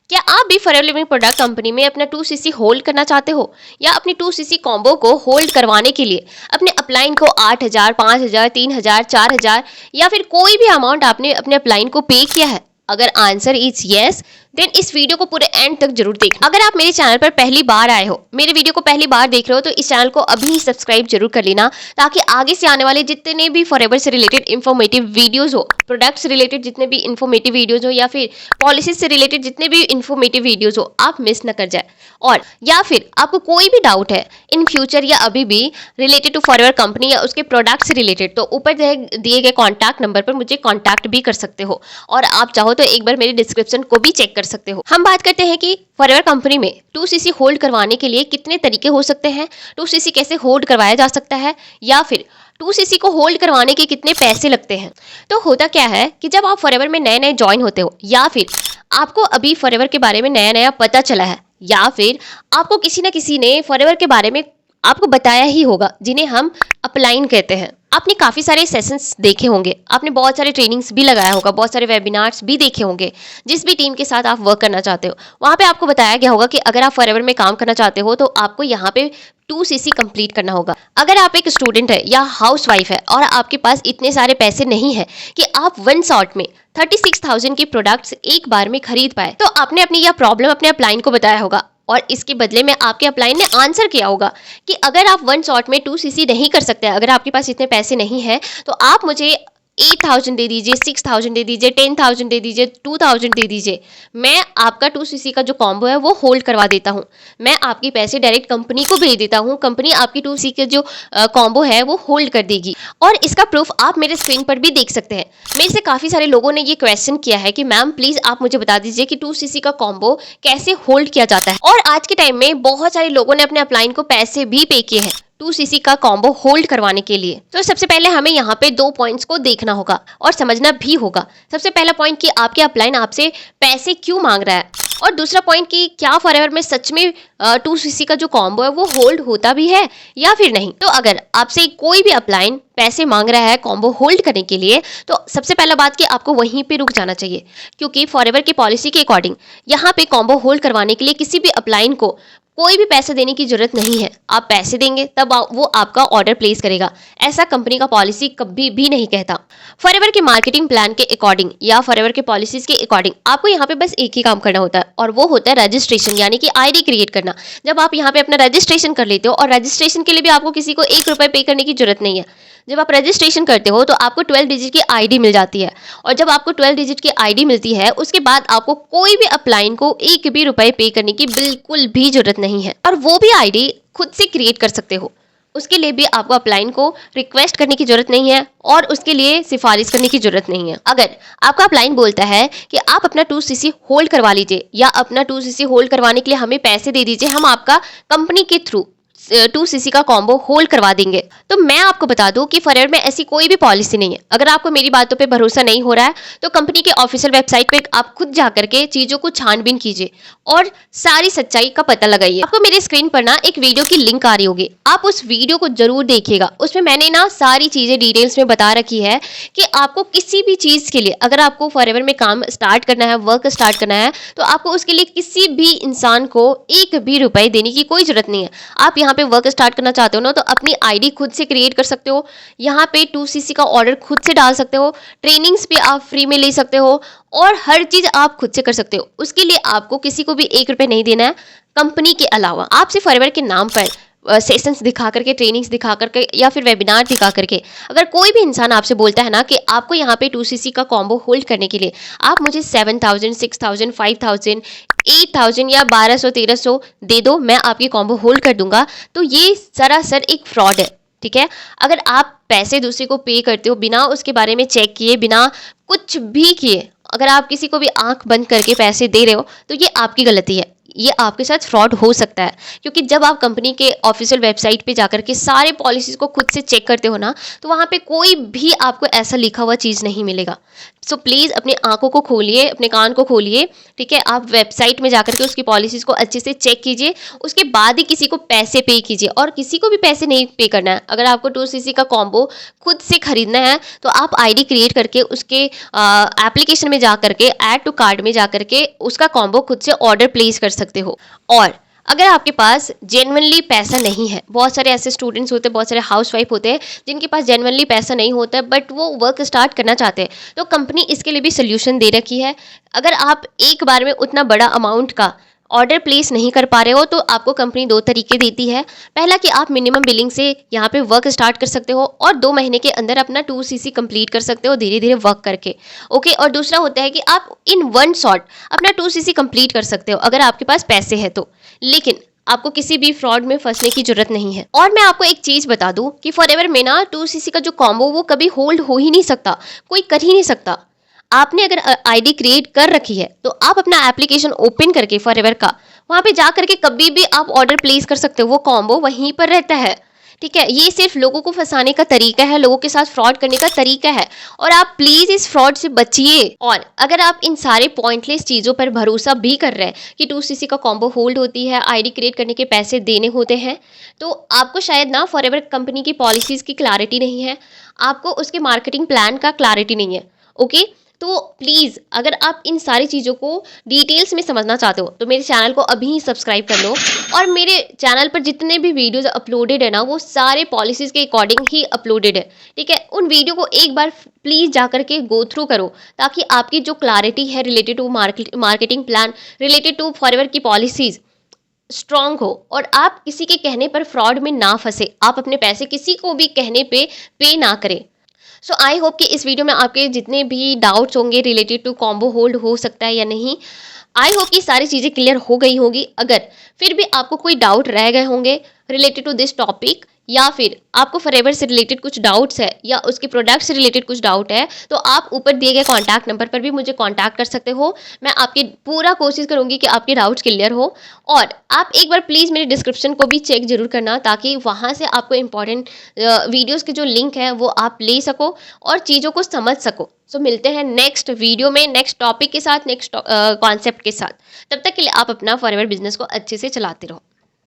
क्या आप भी फॉरएवर लिविंग प्रोडक्ट कंपनी में अपना 2cc होल्ड करना चाहते हो या अपनी 2cc कॉम्बो को होल्ड करवाने के लिए अपने अपलाइन को 8,000, 5,000, 3,000, 4,000 या फिर कोई भी अमाउंट आपने अपने अपलाइन को पे किया है? अगर आंसर इज यस, देन इस वीडियो को पूरे एंड तक जरूर देखें। अगर आप मेरे चैनल पर पहली बार आए हो, मेरे वीडियो को पहली बार देख रहे हो, तो इस चैनल को अभी सब्सक्राइब जरूर कर लेना, ताकि आगे से आने वाले जितने भी फॉरएवर से रिलेटेड इन्फॉर्मेटिव वीडियोस हो, प्रोडक्ट्स से रिलेटेड जितने भी इन्फॉर्मेटिव वीडियोस हो या फिर पॉलिसीज से रिलेटेड जितने भी इन्फॉर्मेटिव वीडियोस हो, आप मिस न कर जाए। और या फिर आपको कोई भी डाउट है इन फ्यूचर या अभी भी रिलेटेड टू फॉरएवर कंपनी या उसके प्रोडक्ट से रिलेटेड, तो ऊपर दिए गए कॉन्टैक्ट नंबर पर मुझे कॉन्टैक्ट भी कर सकते हो, और आप चाहो तो एक बार मेरे डिस्क्रिप्शन को भी चेक कर सकते हो। हम बात करते हैं कि फॉरएवर कंपनी में 2cc होल्ड करवाने के लिए कितने तरीके हो सकते हैं, 2cc कैसे होल्ड करवाया जा सकता है, या फिर 2cc को होल्ड करवाने के कितने पैसे लगते हैं। तो होता क्या है कि जब आप फॉरएवर में नए नए ज्वाइन होते हो, या फिर आपको अभी फॉरएवर के बारे में नया नया पता चला है, या फिर आपको किसी न किसी ने फॉरएवर के बारे में आपको बताया ही होगा, जिन्हें हम अपलाइन कहते हैं। आपने काफ़ी सारे सेशंस देखे होंगे, आपने बहुत सारे ट्रेनिंग्स भी लगाया होगा, बहुत सारे वेबिनार्स भी देखे होंगे। जिस भी टीम के साथ आप वर्क करना चाहते हो, वहाँ पे आपको बताया गया होगा कि अगर आप फॉरएवर में काम करना चाहते हो तो आपको यहाँ पे 2cc कंप्लीट करना होगा। अगर आप एक स्टूडेंट है या हाउसवाइफ है और आपके पास इतने सारे पैसे नहीं है कि आप वन शॉट में 36,000 की प्रोडक्ट्स एक बार में खरीद पाए, तो आपने अपनी यह प्रॉब्लम अपने अपलाइन को बताया होगा, और इसके बदले में आपके अपलाइन ने आंसर किया होगा कि अगर आप वन शॉट में 2cc नहीं कर सकते, अगर आपके पास इतने पैसे नहीं हैं, तो आप मुझे 8,000 दे दीजिए, 6,000 दे दीजिए, 10,000 दे दीजिए, 2,000 दे दीजिए, मैं आपका 2cc का जो कॉम्बो है वो होल्ड करवा देता हूँ। मैं आपके पैसे डायरेक्ट कंपनी को भेज देता हूँ, कंपनी आपकी 2cc के जो कॉम्बो है वो होल्ड कर देगी। और इसका प्रूफ आप मेरे स्क्रीन पर भी देख सकते हैं। मेरे से काफ़ी सारे लोगों ने ये क्वेश्चन किया है कि मैम प्लीज़ आप मुझे बता दीजिए कि 2cc का कॉम्बो कैसे होल्ड किया जाता है। और आज के टाइम में बहुत सारे लोगों ने अपने अपलाइन को पैसे भी पे किए हैं 2cc का कॉम्बो होल्ड करवाने के लिए। तो सबसे पहले हमें यहाँ पे 2 पॉइंट्स को देखना होगा और समझना भी होगा। सबसे पहला पॉइंट कि आपके अपलाइन आपसे पैसे क्यों मांग रहा है, और दूसरा पॉइंट कि क्या फॉरएवर में सच में 2cc का जो कॉम्बो है वो होल्ड होता भी है या फिर नहीं। तो अगर आपसे कोई भी अपलाइन पैसे मांग रहा है कॉम्बो होल्ड करने के लिए, तो सबसे पहला बात कि आपको वहीं पे रुक जाना चाहिए, क्योंकि फॉरएवर की पॉलिसी के अकॉर्डिंग यहाँ पे कॉम्बो होल्ड करवाने के लिए किसी भी अपलाइन को कोई भी पैसे देने की जरूरत नहीं है। आप पैसे देंगे तब वो आपका ऑर्डर प्लेस करेगा, ऐसा कंपनी का पॉलिसी कभी भी नहीं कहता। फॉरएवर के मार्केटिंग प्लान के अकॉर्डिंग या फॉरएवर के पॉलिसीज के अकॉर्डिंग आपको यहाँ पे बस एक ही काम करना होता है, और वो होता है रजिस्ट्रेशन, यानी कि आईडी क्रिएट करना। जब आप यहाँ पे अपना रजिस्ट्रेशन कर लेते हो, और रजिस्ट्रेशन के लिए भी आपको किसी को 1 रुपये पे करने की जरूरत नहीं है। जब आप रजिस्ट्रेशन करते हो तो आपको 12 डिजिट की आईडी मिल जाती है, और जब आपको 12 डिजिट की आईडी मिलती है, उसके बाद आपको कोई भी अपलाइन को 1 भी रुपए पे करने की बिल्कुल भी जरूरत नहीं है, और वो भी आईडी खुद से क्रिएट कर सकते हो। उसके लिए भी आपको अपलाइन को रिक्वेस्ट करने की जरूरत नहीं है, और उसके लिए सिफारिश करने की जरूरत नहीं है। अगर आपका अपलाइन बोलता है कि आप अपना 2cc होल्ड करवा लीजिए, या अपना 2cc होल्ड करवाने के लिए हमें पैसे दे दीजिए, हम आपका कंपनी के थ्रू 2cc का कॉम्बो होल्ड करवा देंगे, तो मैं आपको बता दूं कि फॉरएवर में ऐसी कोई भी पॉलिसी नहीं है। अगर आपको मेरी बातों पे भरोसा नहीं हो रहा है, तो कंपनी के ऑफिशियल वेबसाइट पे आप खुद जाकर के चीजों को छानबीन कीजिए और सारी सच्चाई का पता लगाइए। आपको मेरे स्क्रीन पर ना एक वीडियो की लिंक आ रही होगी, आप उस वीडियो को जरूर देखिएगा। उसमें मैंने ना सारी चीजें डिटेल्स में बता रखी है कि आपको किसी भी चीज के लिए, अगर आपको फॉरएवर में काम स्टार्ट करना है, वर्क स्टार्ट करना है, तो आपको उसके लिए किसी भी इंसान को 1 भी रुपए देने की कोई जरूरत नहीं है। आप यहाँ पे वर्क स्टार्ट करना चाहते हो ना, तो अपनी आईडी खुद से क्रिएट कर सकते हो, यहाँ पे 2cc का ऑर्डर खुद से डाल सकते हो, ट्रेनिंग्स भी आप फ्री में ले सकते हो, और हर चीज आप खुद से कर सकते हो। उसके लिए आपको किसी को भी 1 रुपये नहीं देना है कंपनी के अलावा। आप सिर्फ फॉरएवर के नाम पर सेशंस दिखा करके, ट्रेनिंग्स दिखा करके, या फिर वेबिनार दिखा करके, अगर कोई भी इंसान आपसे बोलता है ना कि आपको यहाँ पे 2cc का कॉम्बो होल्ड करने के लिए आप मुझे 7,000, 6,000, 5,000, 8,000 या 1,200, 1,300 दे दो, मैं आपकी कॉम्बो होल्ड कर दूंगा, तो ये सरासर एक फ्रॉड है। ठीक है, अगर आप पैसे दूसरे को पे करते हो बिना उसके बारे में चेक किए, बिना कुछ भी किए, अगर आप किसी को भी आंख बंद करके पैसे दे रहे हो, तो ये आपकी गलती है, ये आपके साथ फ्रॉड हो सकता है। क्योंकि जब आप कंपनी के ऑफिशियल वेबसाइट पे जाकर के सारे पॉलिसीज को खुद से चेक करते हो ना, तो वहाँ पे कोई भी आपको ऐसा लिखा हुआ चीज़ नहीं मिलेगा। सो प्लीज़ अपनी आँखों को खोलिए, अपने कान को खोलिए, ठीक है? आप वेबसाइट में जाकर के उसकी पॉलिसीज़ को अच्छे से चेक कीजिए, उसके बाद ही किसी को पैसे पे कीजिए और किसी को भी पैसे नहीं पे करना है। अगर आपको 2 सीसी का कॉम्बो खुद से खरीदना है, तो आप आईडी क्रिएट करके उसके एप्लीकेशन में जा करके ऐड टू कार्ट में जा करके उसका कॉम्बो खुद से ऑर्डर प्लेस कर सकते हो। और अगर आपके पास जेन्युइनली पैसा नहीं है, बहुत सारे ऐसे स्टूडेंट्स होते हैं, बहुत सारे हाउसवाइफ होते हैं जिनके पास जेन्युइनली पैसा नहीं होता है बट वो वर्क स्टार्ट करना चाहते हैं, तो कंपनी इसके लिए भी सोल्यूशन दे रखी है। अगर आप एक बार में उतना बड़ा अमाउंट का ऑर्डर प्लेस नहीं कर पा रहे हो तो आपको कंपनी 2 तरीके देती है। पहला कि आप मिनिमम बिलिंग से यहाँ पे वर्क स्टार्ट कर सकते हो और 2 महीने के अंदर अपना 2 सीसी कंप्लीट कर सकते हो धीरे-धीरे वर्क करके। ओके, और दूसरा होता है कि आप इन वन शॉट अपना 2 सीसी कंप्लीट कर सकते हो अगर आपके पास पैसे हैं तो। लेकिन आपको किसी भी फ्रॉड में फंसने की जरूरत नहीं है। और मैं आपको एक चीज बता दूं कि फॉरएवर में ना 2 सीसी का जो कॉम्बो वो कभी होल्ड हो ही नहीं सकता, कोई कर ही नहीं सकता। आपने अगर आईडी क्रिएट कर रखी है तो आप अपना एप्लीकेशन ओपन करके फॉरएवर का वहां पे जा करके कभी भी आप ऑर्डर प्लेस कर सकते हो, वो कॉम्बो वहीं पर रहता है। ठीक है, ये सिर्फ लोगों को फंसाने का तरीका है, लोगों के साथ फ्रॉड करने का तरीका है और आप प्लीज इस फ्रॉड से बचिए। और अगर आप इन सारे पॉइंटलेस चीजों पर भरोसा भी कर रहे हैं कि 2 सीसी का कॉम्बो होल्ड होती है, आईडी क्रिएट करने के पैसे देने होते हैं, तो आपको शायद ना फॉरएवर कंपनी की पॉलिसीज की क्लैरिटी नहीं है, आपको उसके मार्केटिंग प्लान का क्लैरिटी नहीं है। ओके, तो प्लीज़ अगर आप इन सारी चीज़ों को डिटेल्स में समझना चाहते हो तो मेरे चैनल को अभी ही सब्सक्राइब कर लो। और मेरे चैनल पर जितने भी वीडियोस अपलोडेड है ना वो सारे पॉलिसीज़ के अकॉर्डिंग ही अपलोडेड है। ठीक है, उन वीडियो को एक बार प्लीज़ जा करके गो थ्रू करो ताकि आपकी जो क्लैरिटी है related to marketing plan, related to forever की पॉलिसीज़ स्ट्रांग हो और आप किसी के कहने पर फ्रॉड में ना फंसे, आप अपने पैसे किसी को भी कहने पे ना करें। सो आई होप कि इस वीडियो में आपके जितने भी डाउट्स होंगे रिलेटेड टू कॉम्बो होल्ड हो सकता है या नहीं, आई होप कि सारी चीज़ें क्लियर हो गई होगी। अगर फिर भी आपको कोई डाउट रह गए होंगे रिलेटेड टू दिस टॉपिक या फिर आपको फॉरएवर से रिलेटेड कुछ डाउट्स है या उसके प्रोडक्ट से रिलेटेड कुछ डाउट है तो आप ऊपर दिए गए कॉन्टैक्ट नंबर पर भी मुझे कॉन्टैक्ट कर सकते हो। मैं आपकी पूरा कोशिश करूंगी कि आपके डाउट्स क्लियर हो। और आप एक बार प्लीज़ मेरे डिस्क्रिप्शन को भी चेक जरूर करना ताकि वहाँ से आपको इंपॉर्टेंट वीडियोज़ के जो लिंक है वो आप ले सको और चीज़ों को समझ सको। सो मिलते हैं नेक्स्ट वीडियो में नेक्स्ट टॉपिक के साथ, नेक्स्ट कॉन्सेप्ट के साथ। तब तक के लिए आप अपना फॉरएवर बिजनेस को अच्छे से चलाते रहो।